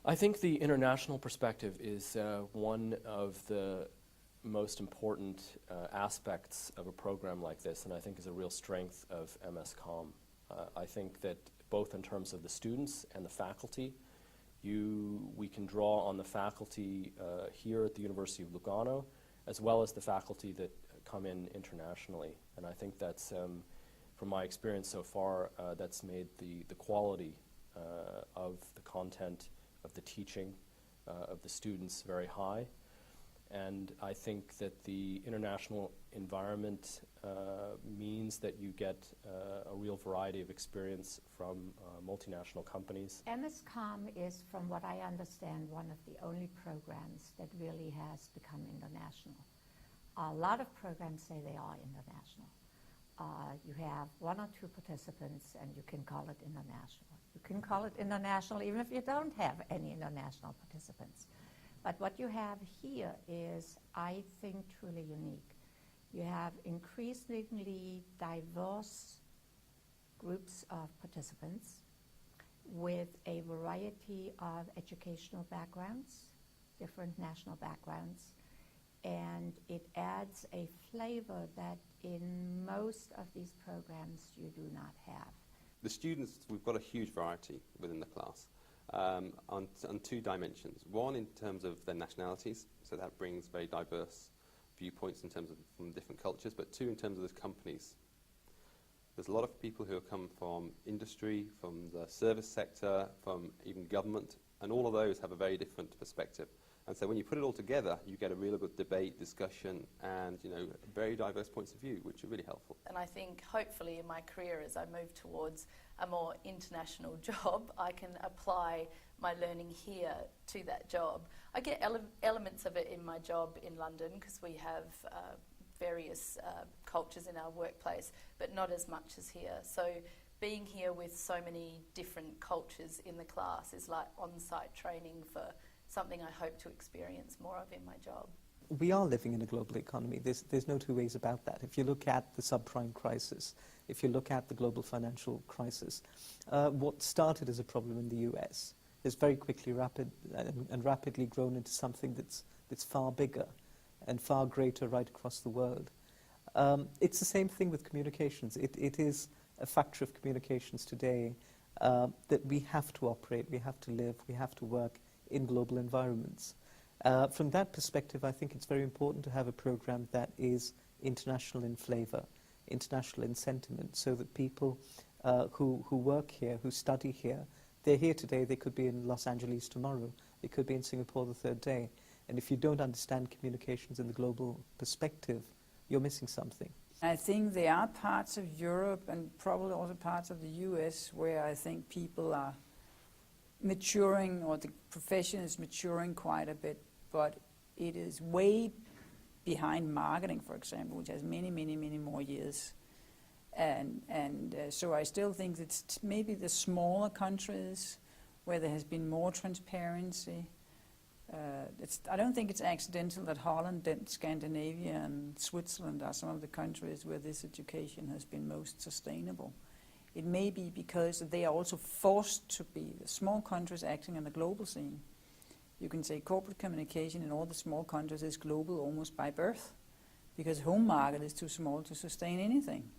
I think the international perspective is one of the most important aspects of a program like this, and I think is a real strength of MScom. I think that both in terms of the students and the faculty, we can draw on the faculty here at the University of Lugano, as well as the faculty that come in internationally. And I think that's, from my experience so far, that's made the quality of the content, of the teaching, of the students very high. And I think that the international environment means that you get a real variety of experience from multinational companies. MScom is, from what I understand, one of the only programs that really has become international. A lot of programs say they are international. You have one or two participants and you can call it international. You can call it international even if you don't have any international participants. But what you have here is, I think, truly unique. You have increasingly diverse groups of participants with a variety of educational backgrounds, different national backgrounds, and it adds a flavor that in most of these programs you do not have. The students, we've got a huge variety within the class. On two dimensions. One, in terms of their nationalities, so that brings very diverse viewpoints in terms of from different cultures, but two, in terms of the companies. There's a lot of people who have come from industry, from the service sector, from even government, and all of those have a very different perspective. And so when you put it all together, you get a really good debate, discussion, and very diverse points of view, which are really helpful. And I think hopefully in my career, as I move towards a more international job, I can apply my learning here to that job. I get elements of it in my job in London because we have various cultures in our workplace, but not as much as here. So being here with so many different cultures in the class is like on-site training for something I hope to experience more of in my job. We are living in a global economy. There's no two ways about that. If you look at the subprime crisis, if you look at the global financial crisis, what started as a problem in the US has very quickly rapidly grown into something that's far bigger and far greater right across the world. It's the same thing with communications. It is a factor of communications today that we have to operate, we have to live, we have to work in global environments. From that perspective, I think it's very important to have a program that is international in flavor, international in sentiment, so that people who work here, who study here, they're here today, they could be in Los Angeles tomorrow, they could be in Singapore the third day. And if you don't understand communications in the global perspective, you're missing something. I think there are parts of Europe and probably also parts of the US where I think people are maturing, or the profession is maturing quite a bit, but it is way behind marketing, for example, which has many more years. And so I still think it's maybe the smaller countries where there has been more transparency. I don't think it's accidental that Holland, Scandinavia and Switzerland are some of the countries where this education has been most sustainable. It may be because they are also forced to be the small countries acting on the global scene. You can say corporate communication in all the small countries is global almost by birth, because home market is too small to sustain anything.